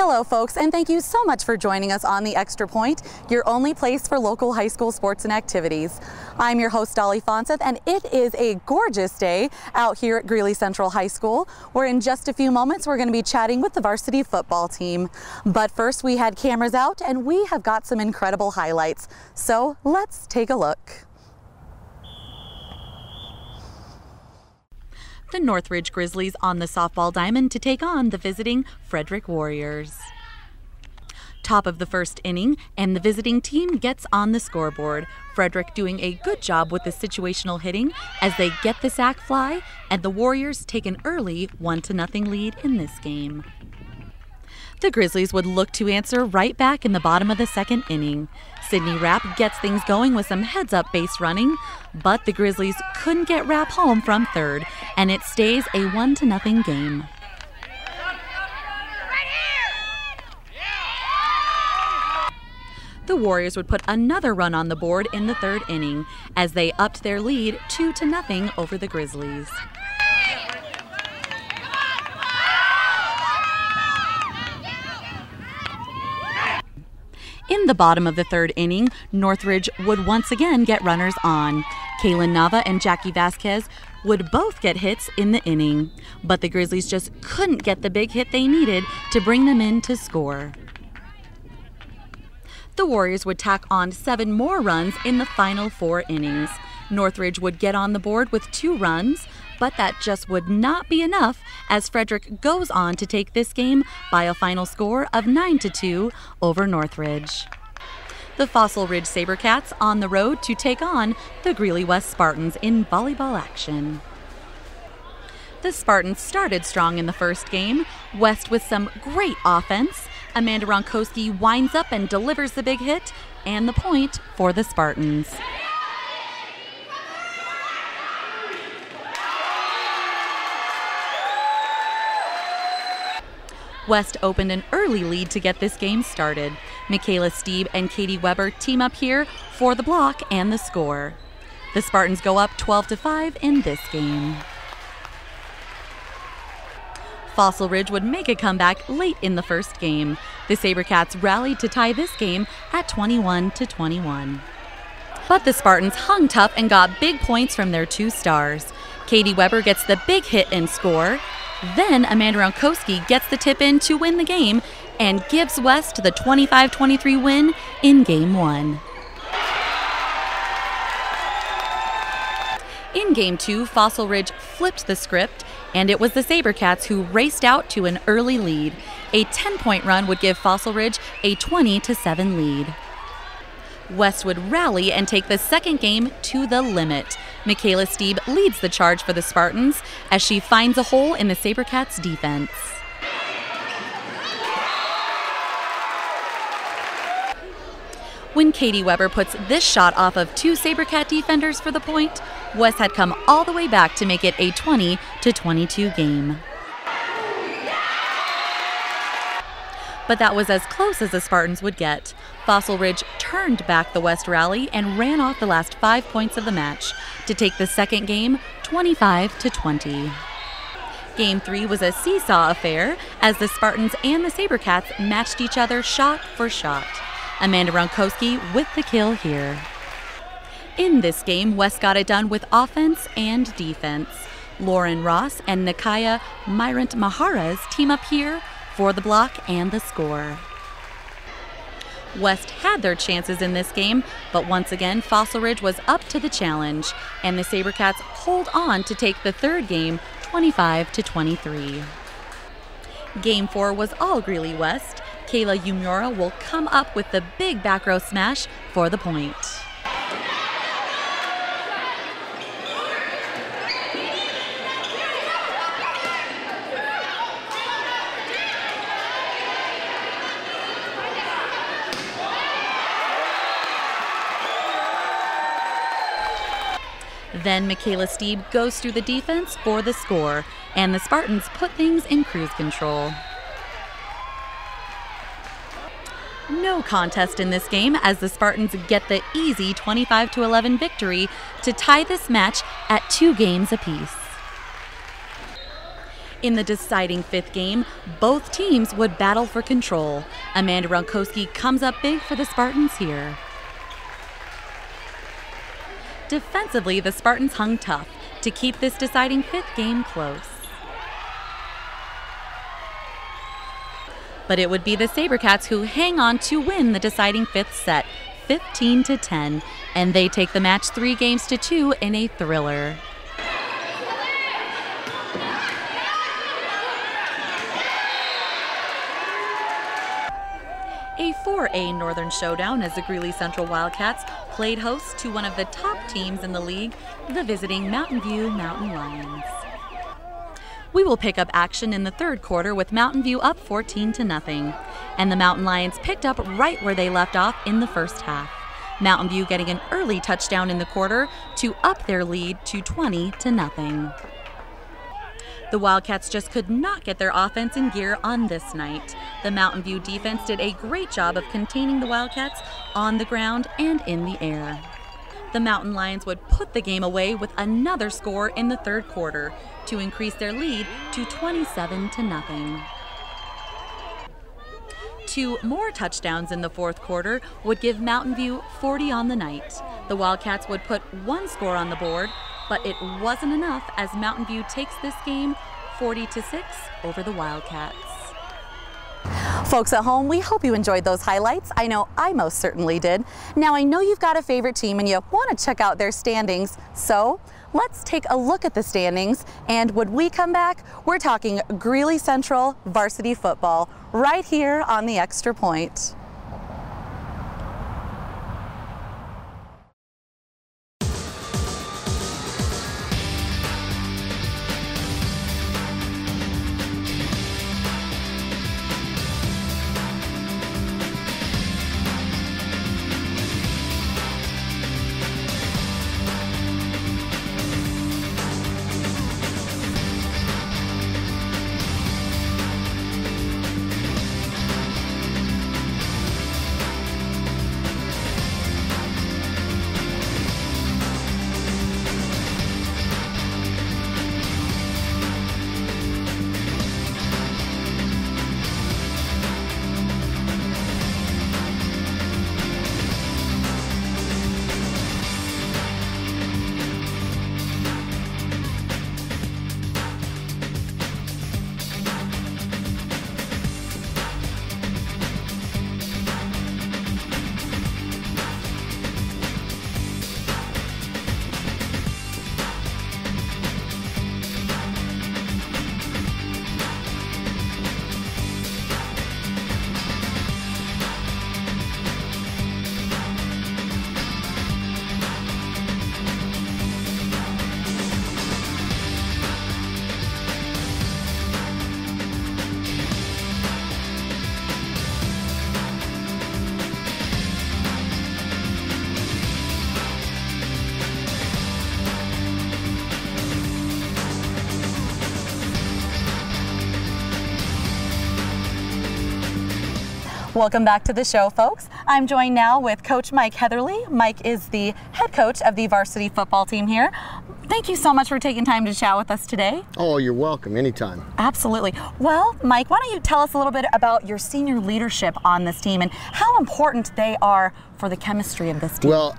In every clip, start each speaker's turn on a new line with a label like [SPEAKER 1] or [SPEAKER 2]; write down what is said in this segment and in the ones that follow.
[SPEAKER 1] Hello folks, and thank you so much for joining us on The Extra Point, your only place for local high school sports and activities. I'm your host, Dolly Fonseth, and it is a gorgeous day out here at Greeley Central High School, where in just a few moments we're going to be chatting with the varsity football team. But first, we had cameras out and we have got some incredible highlights. So let's take a look. The Northridge Grizzlies on the softball diamond to take on the visiting Frederick Warriors. Top of the first inning, and the visiting team gets on the scoreboard. Frederick doing a good job with the situational hitting as they get the sac fly, and the Warriors take an early 1-0 lead in this game. The Grizzlies would look to answer right back in the bottom of the second inning. Sydney Rapp gets things going with some heads-up base running, but the Grizzlies couldn't get Rapp home from third, and it stays a 1-0 game. The Warriors would put another run on the board in the third inning as they upped their lead 2-0 over the Grizzlies. In the bottom of the third inning, Northridge would once again get runners on. Kaylin Nava and Jackie Vasquez would both get hits in the inning, but the Grizzlies just couldn't get the big hit they needed to bring them in to score. The Warriors would tack on 7 more runs in the final 4 innings. Northridge would get on the board with 2 runs, but that just would not be enough as Frederick goes on to take this game by a final score of 9-2 over Northridge. The Fossil Ridge Sabercats on the road to take on the Greeley West Spartans in volleyball action. The Spartans started strong in the first game, West with some great offense. Amanda Ronkowski winds up and delivers the big hit, and the point for the Spartans. West opened an early lead to get this game started. Michaela Stieb and Katie Weber team up here for the block and the score. The Spartans go up 12-5 in this game. Fossil Ridge would make a comeback late in the first game. The Sabercats rallied to tie this game at 21-21. But the Spartans hung tough and got big points from their 2 stars. Katie Weber gets the big hit and score. Then Amanda Ronkowski gets the tip in to win the game and gives West the 25-23 win in Game 1. In Game 2, Fossil Ridge flipped the script, and it was the Sabercats who raced out to an early lead. A 10-point run would give Fossil Ridge a 20-7 lead. West would rally and take the second game to the limit. Michaela Stieb leads the charge for the Spartans as she finds a hole in the Sabercats' defense. When Katie Weber puts this shot off of 2 Sabercat defenders for the point, West had come all the way back to make it a 20-22 game. But that was as close as the Spartans would get. Fossil Ridge turned back the West rally and ran off the last 5 points of the match to take the second game 25-20. Game 3 was a seesaw affair as the Spartans and the Sabercats matched each other shot for shot. Amanda Ronkowski with the kill here. In this game, West got it done with offense and defense. Lauren Ross and Nikaya Myrant Maharas team up here for the block and the score. West had their chances in this game, but once again, Fossil Ridge was up to the challenge, and the Sabercats hold on to take the third game 25-23. Game 4 was all Greeley West. Kayla Umura will come up with the big back row smash for the point. Then Michaela Stieb goes through the defense for the score, and the Spartans put things in cruise control. No contest in this game as the Spartans get the easy 25-11 victory to tie this match at 2 games apiece. In the deciding fifth game, both teams would battle for control. Amanda Ronkowski comes up big for the Spartans here. Defensively, the Spartans hung tough to keep this deciding fifth game close. But it would be the SaberCats who hang on to win the deciding fifth set, 15-10, and they take the match 3-2 in a thriller. A 4A Northern showdown as the Greeley Central Wildcats played host to one of the top teams in the league, the visiting Mountain View Mountain Lions. We will pick up action in the third quarter with Mountain View up 14-0, and the Mountain Lions picked up right where they left off in the first half. Mountain View getting an early touchdown in the quarter to up their lead to 20-0. The Wildcats just could not get their offense in gear on this night. The Mountain View defense did a great job of containing the Wildcats on the ground and in the air. The Mountain Lions would put the game away with another score in the third quarter to increase their lead to 27-0. 2 more touchdowns in the fourth quarter would give Mountain View 40 on the night. The Wildcats would put 1 score on the board, but it wasn't enough as Mountain View takes this game 40-6 over the Wildcats. Folks at home, we hope you enjoyed those highlights. I know I most certainly did. Now I know you've got a favorite team and you want to check out their standings, so let's take a look at the standings, and when we come back, we're talking Greeley Central varsity football right here on the Extra Point. Welcome back to the show, folks. I'm joined now with Coach Mike Heatherly. Mike is the head coach of the varsity football team here. Thank you so much for taking time to chat with us today.
[SPEAKER 2] Oh, you're welcome. Anytime.
[SPEAKER 1] Absolutely. Well, Mike, why don't you tell us a little bit about your senior leadership on this team and how important they are for the chemistry of this team?
[SPEAKER 2] Well,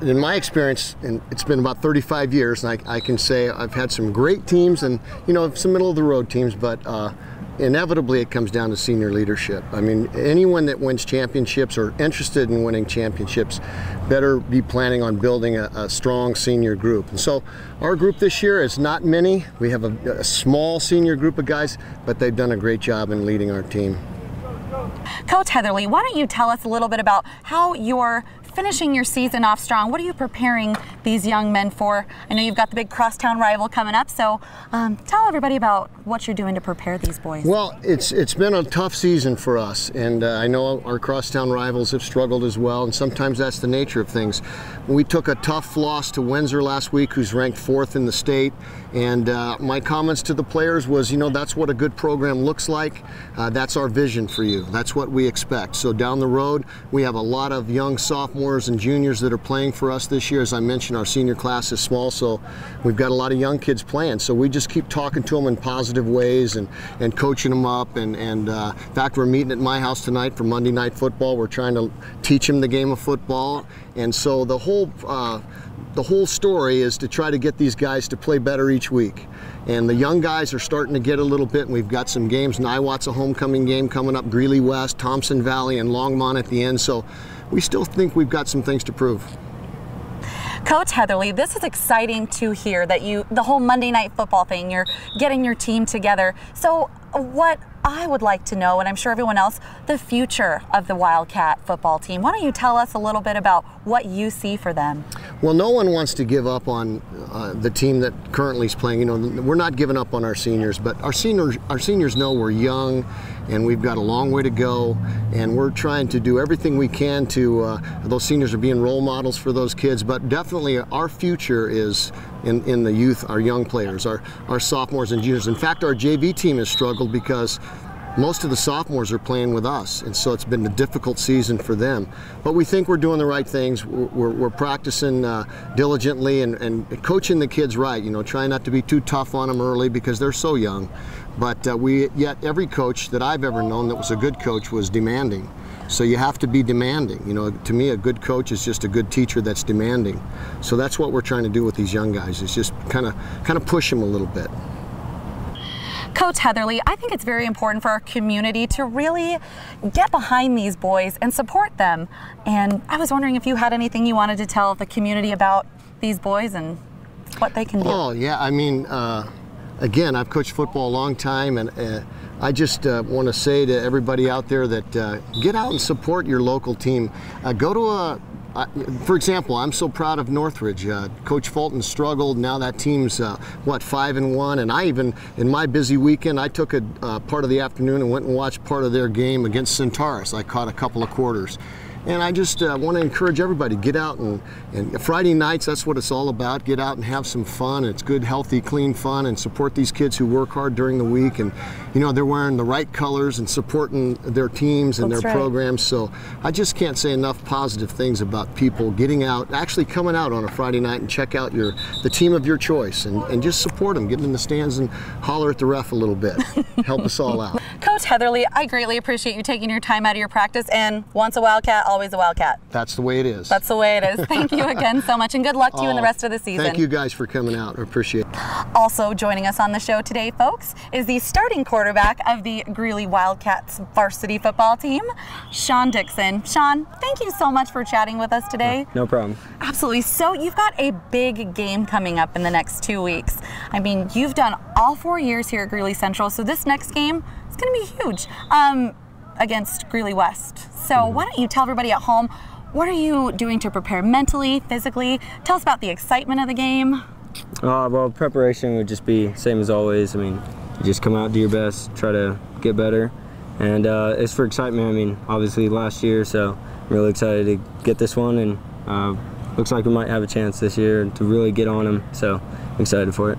[SPEAKER 2] in my experience, and it's been about 35 years, and I can say I've had some great teams and, you know, some middle-of-the-road teams, but inevitably it comes down to senior leadership. I mean, anyone that wins championships or interested in winning championships better be planning on building a strong senior group. And so our group this year is not many. We have a small senior group of guys, but they've done a great job in leading our team.
[SPEAKER 1] Coach Heatherly, why don't you tell us a little bit about how you're finishing your season off strong? What are you preparing these young men for? I know you've got the big crosstown rival coming up, so tell everybody about what you're doing to prepare these boys.
[SPEAKER 2] Well, it's been a tough season for us, and I know our crosstown rivals have struggled as well, and sometimes that's the nature of things. We took a tough loss to Windsor last week, who's ranked 4th in the state, and my comments to the players was, you know, that's what a good program looks like. That's our vision for you. That's what we expect. So down the road, we have a lot of young sophomores and juniors that are playing for us this year. As I mentioned, our senior class is small, so we've got a lot of young kids playing. So we just keep talking to them in positive positive ways and coaching them up. And in fact, we're meeting at my house tonight for Monday Night Football. We're trying to teach them the game of football. And so the whole story is to try to get these guys to play better each week. And the young guys are starting to get a little bit, and we've got some games. Niwat's a homecoming game coming up, Greeley West, Thompson Valley, and Longmont at the end. So we still think we've got some things to prove.
[SPEAKER 1] Coach Heatherly, this is exciting to hear that the whole Monday Night Football thing, you're getting your team together. So what I would like to know, and I'm sure everyone else, the future of the Wildcat football team. Why don't you tell us a little bit about what you see for them?
[SPEAKER 2] Well, no one wants to give up on the team that currently is playing. You know, we're not giving up on our seniors, but our seniors know we're young and we've got a long way to go, and we're trying to do everything we can to, those seniors are being role models for those kids, but definitely our future is in the youth, our young players, our sophomores and juniors. In fact, our JV team has struggled because most of the sophomores are playing with us, and so it's been a difficult season for them. But we think we're doing the right things. We're practicing diligently and coaching the kids right, you know, trying not to be too tough on them early because they're so young. But yet every coach that I've ever known that was a good coach was demanding. So you have to be demanding. You know, to me, a good coach is just a good teacher that's demanding. So that's what we're trying to do with these young guys, is just kind of push them a little bit.
[SPEAKER 1] Coach Heatherly, I think it's very important for our community to really get behind these boys and support them. And I was wondering if you had anything you wanted to tell the community about these boys and what they can do.
[SPEAKER 2] Oh, yeah. I mean, again, I've coached football a long time, and I just want to say to everybody out there that get out and support your local team. Go to for example, I'm so proud of Northridge. Coach Fulton struggled. Now that team's, 5-1. And I even, in my busy weekend, I took a part of the afternoon and went and watched part of their game against Centaurus. I caught a couple of quarters. And I just want to encourage everybody, get out and Friday nights, that's what it's all about. Get out and have some fun. It's good, healthy, clean fun, and support these kids who work hard during the week. And, you know, they're wearing the right colors and supporting their teams and their programs. So I just can't say enough positive things about people getting out, actually coming out on a Friday night and check out the team of your choice and just support them. Get in the stands and holler at the ref a little bit. Help us all out.
[SPEAKER 1] Coach Heatherly, I greatly appreciate you taking your time out of your practice, and once a Wildcat, always a Wildcat.
[SPEAKER 2] That's the way it is.
[SPEAKER 1] That's the way it is. Thank you again so much, and good luck to you in the rest of the season.
[SPEAKER 2] Thank you guys for coming out. I appreciate it.
[SPEAKER 1] Also joining us on the show today, folks, is the starting quarterback of the Greeley Wildcats varsity football team, Shawn Dixon. Shawn, thank you so much for chatting with us today.
[SPEAKER 3] No problem.
[SPEAKER 1] Absolutely. So you've got a big game coming up in the next 2 weeks. I mean, you've done all 4 years here at Greeley Central, so this next game is going to be huge against Greeley West. So why don't you tell everybody at home, what are you doing to prepare mentally, physically? Tell us about the excitement of the game.
[SPEAKER 3] Well, preparation would just be same as always. I mean, you just come out, do your best, try to get better. And it's for excitement. I mean, obviously last year, so I'm really excited to get this one, and looks like we might have a chance this year to really get on them, so I'm excited for it.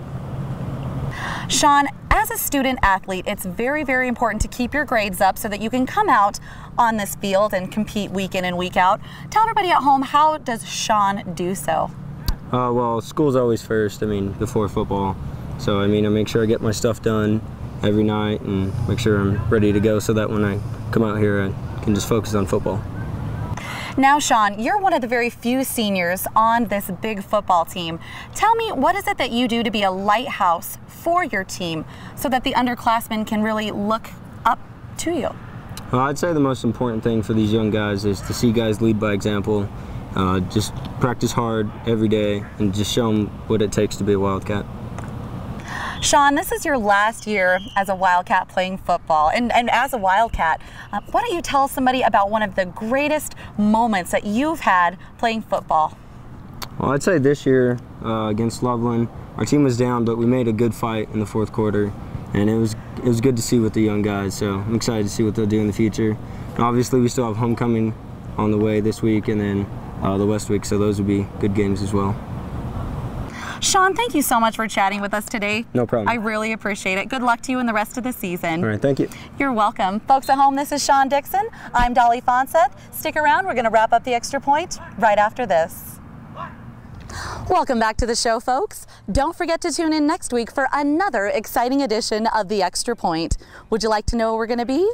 [SPEAKER 1] Shawn, as a student athlete, it's very, very important to keep your grades up so that you can come out on this field and compete week in and week out. Tell everybody at home, how does Shawn do so?
[SPEAKER 3] Well, school's always first, I mean, before football. So, I mean, I make sure I get my stuff done every night and make sure I'm ready to go so that when I come out here, I can just focus on football.
[SPEAKER 1] Now, Shawn, you're one of the very few seniors on this big football team. Tell me, what is it that you do to be a lighthouse for your team so that the underclassmen can really look up to you?
[SPEAKER 3] I'd say the most important thing for these young guys is to see guys lead by example. Just practice hard every day and just show them what it takes to be a Wildcat.
[SPEAKER 1] Shawn, this is your last year as a Wildcat playing football, and as a Wildcat, why don't you tell somebody about one of the greatest moments that you've had playing football?
[SPEAKER 3] Well, I'd say this year against Loveland, our team was down, but we made a good fight in the fourth quarter, and it was good to see with the young guys, so I'm excited to see what they'll do in the future. And obviously, we still have homecoming on the way this week, and then the West week, so those would be good games as well.
[SPEAKER 1] Shawn, thank you so much for chatting with us today.
[SPEAKER 3] No problem.
[SPEAKER 1] I really appreciate it. Good luck to you in the rest of the season.
[SPEAKER 3] All right, thank you.
[SPEAKER 1] You're welcome. Folks at home, this is Shawn Dixon. I'm Dolly Fonseth. Stick around. We're going to wrap up the Extra Point right after this. Welcome back to the show, folks. Don't forget to tune in next week for another exciting edition of The Extra Point. Would you like to know where we're going to be?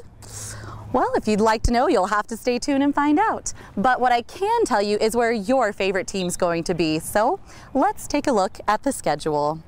[SPEAKER 1] Well, if you'd like to know, you'll have to stay tuned and find out. But what I can tell you is where your favorite team's going to be. So let's take a look at the schedule.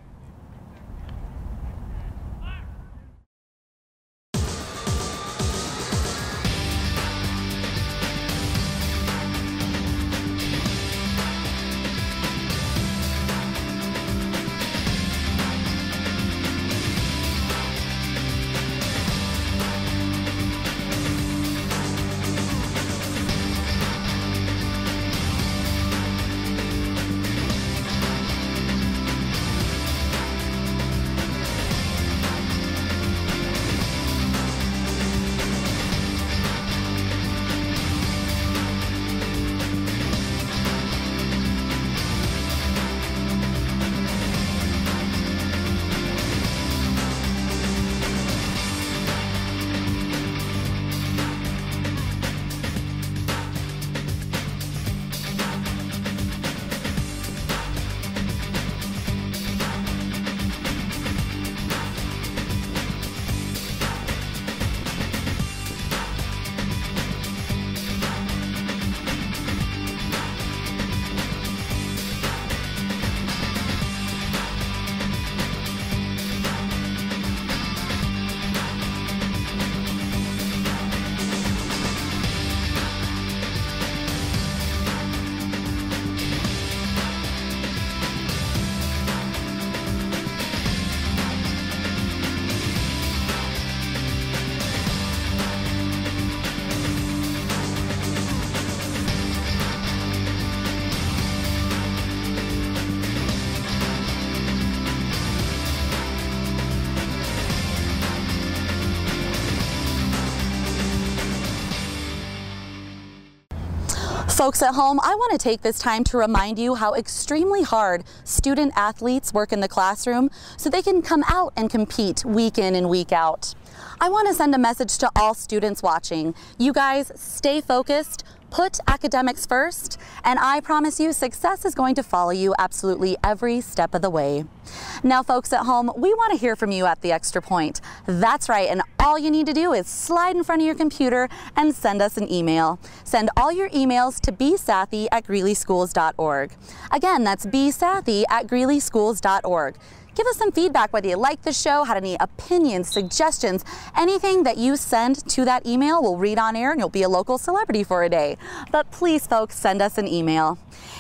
[SPEAKER 1] Folks at home, I want to take this time to remind you how extremely hard student athletes work in the classroom so they can come out and compete week in and week out. I want to send a message to all students watching. You guys stay focused, put academics first, and I promise you success is going to follow you absolutely every step of the way. Now, folks at home, we want to hear from you at the Extra Point. That's right, and all you need to do is slide in front of your computer and send us an email. Send all your emails to bsathy@greeleyschools.org. Again, that's bsathy@greeleyschools.org. Give us some feedback, whether you like the show, had any opinions, suggestions, anything that you send to that email, we'll read on air and you'll be a local celebrity for a day. But please, folks, send us an email.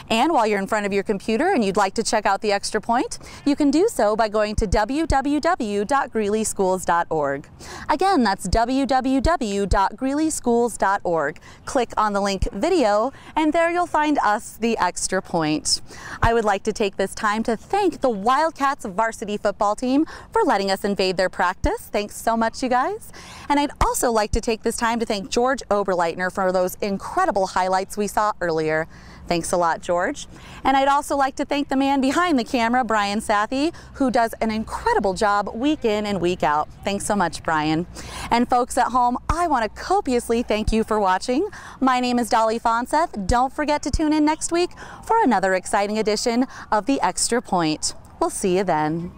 [SPEAKER 1] And while you're in front of your computer and you'd like to check out the Extra Point, you can do so by going to www.greeleyschools.org. Again, that's www.greeleyschools.org. Click on the link video, and there you'll find us, the Extra Point. I would like to take this time to thank the Wildcats varsity football team for letting us invade their practice. Thanks so much, you guys. And I'd also like to take this time to thank George Oberleitner for those incredible highlights we saw earlier. Thanks a lot, George. And I'd also like to thank the man behind the camera, Brian Sathy, who does an incredible job week in and week out. Thanks so much, Brian. And folks at home, I want to copiously thank you for watching. My name is Dolly Fonseth. Don't forget to tune in next week for another exciting edition of The Extra Point. We'll see you then.